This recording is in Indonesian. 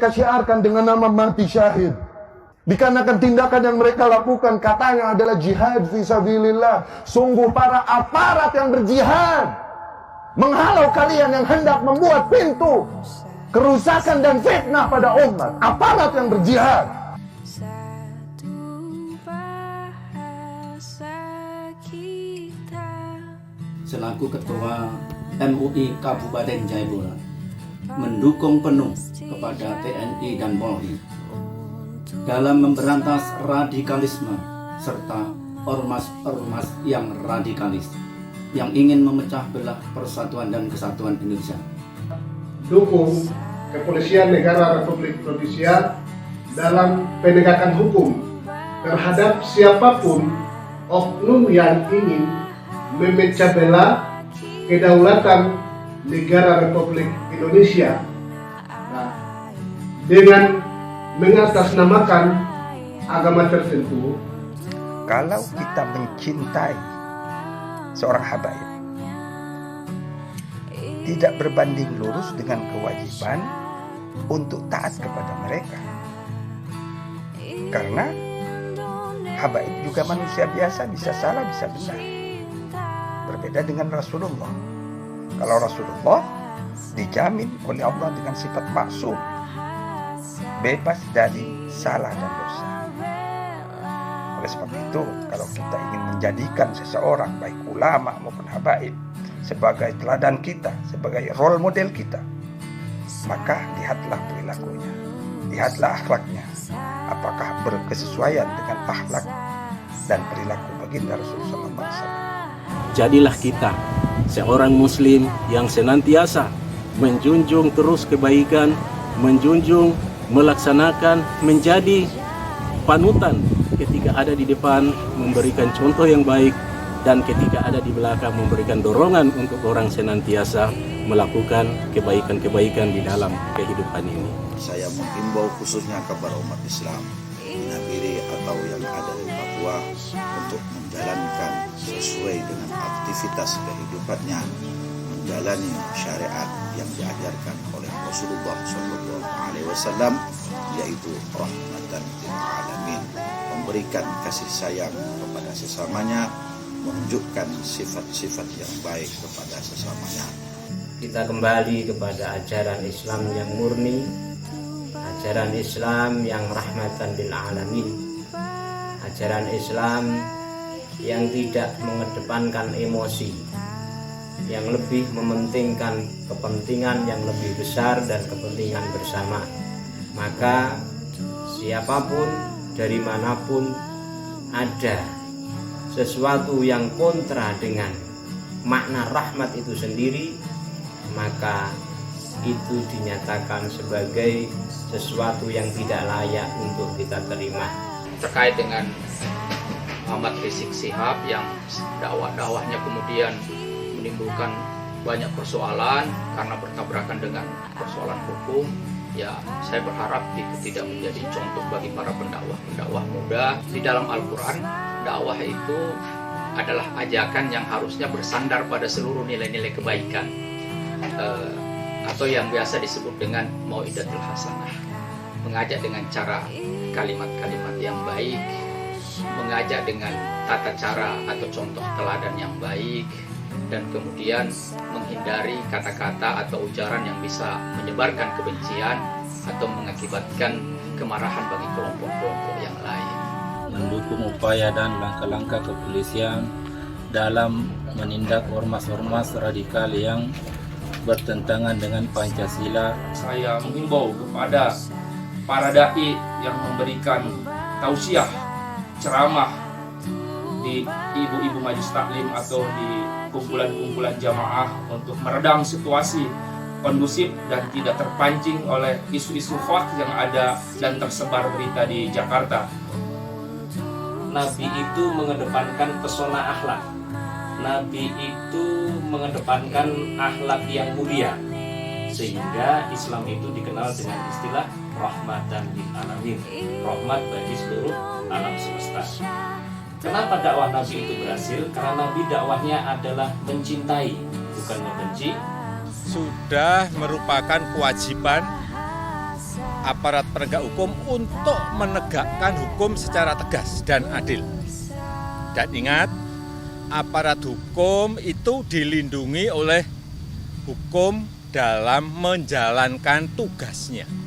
mereka syiarkan dengan nama mati syahid. Dikarenakan tindakan yang mereka lakukan katanya adalah jihad fisabilillah. Sungguh para aparat yang berjihad menghalau kalian yang hendak membuat pintu kerusakan dan fitnah pada umat. Aparat yang berjihad. Selaku Ketua MUI Kabupaten Jayapura mendukung penuh kepada TNI dan Polri dalam memberantas radikalisme serta ormas-ormas yang radikalis yang ingin memecah belah persatuan dan kesatuan Indonesia. Dukung Kepolisian Negara Republik Indonesia dalam penegakan hukum terhadap siapapun oknum yang ingin memecah belah kedaulatan negara Republik Indonesia dengan mengatasnamakan agama tertentu. Kalau kita mencintai seorang habaib, tidak berbanding lurus dengan kewajiban untuk taat kepada mereka. Karena habaib juga manusia biasa, bisa salah, bisa benar. Berbeda dengan Rasulullah. Kalau Rasulullah dijamin oleh Allah dengan sifat maksum, bebas dari salah dan dosa. Oleh sebab itu, kalau kita ingin menjadikan seseorang, baik ulama maupun habaib, sebagai teladan kita, sebagai role model kita, maka lihatlah perilakunya, lihatlah akhlaknya, apakah berkesesuaian dengan akhlak dan perilaku baginda Rasulullah SAW. Jadilah kita seorang muslim yang senantiasa menjunjung terus kebaikan, menjunjung, melaksanakan, menjadi panutan ketika ada di depan, memberikan contoh yang baik, dan ketika ada di belakang memberikan dorongan untuk orang senantiasa melakukan kebaikan-kebaikan di dalam kehidupan ini. Saya menghimbau khususnya kepada umat Islam di Nabire atau yang ada di Papua untuk menjalankan sesuai dengan aktivitas kehidupannya, menjalani syariat yang diajarkan oleh Rasulullah SAW, yaitu rahmatan lil alamin, memberikan kasih sayang kepada sesamanya, menunjukkan sifat-sifat yang baik kepada sesamanya. Kita kembali kepada ajaran Islam yang murni, ajaran Islam yang rahmatan lil alamin, ajaran Islam yang tidak mengedepankan emosi, yang lebih mementingkan kepentingan yang lebih besar dan kepentingan bersama. Maka siapapun dari manapun ada sesuatu yang kontra dengan makna rahmat itu sendiri, maka itu dinyatakan sebagai sesuatu yang tidak layak untuk kita terima. Terkait dengan Ahmad Rizik Syihab yang dakwahnya kemudian menimbulkan banyak persoalan karena bertabrakan dengan persoalan hukum, ya saya berharap itu tidak menjadi contoh bagi para pendakwah muda. Di dalam Al-Quran, dakwah itu adalah ajakan yang harusnya bersandar pada seluruh nilai-nilai kebaikan, atau yang biasa disebut dengan mau'idatul hasanah, mengajak dengan cara kalimat-kalimat yang baik, mengajak dengan tata cara atau contoh teladan yang baik, dan kemudian menghindari kata-kata atau ujaran yang bisa menyebarkan kebencian atau mengakibatkan kemarahan bagi kelompok-kelompok yang lain. Mendukung upaya dan langkah-langkah kepolisian dalam menindak ormas-ormas radikal yang bertentangan dengan Pancasila. Saya mengimbau kepada para dai yang memberikan tausiah, ceramah di ibu-ibu majelis taklim atau di kumpulan-kumpulan jamaah untuk meredam situasi kondusif dan tidak terpancing oleh isu-isu hoax yang ada dan tersebar berita di Jakarta. Nabi itu mengedepankan pesona akhlak. Nabi itu mengedepankan akhlak yang mulia, sehingga Islam itu dikenal dengan istilah rahmatan lil alamin, rahmat bagi seluruh alam semesta. Kenapa dakwah Nabi itu berhasil? Karena Nabi dakwahnya adalah mencintai, bukan membenci. Sudah merupakan kewajiban aparat penegak hukum untuk menegakkan hukum secara tegas dan adil. Dan ingat, aparat hukum itu dilindungi oleh hukum dalam menjalankan tugasnya.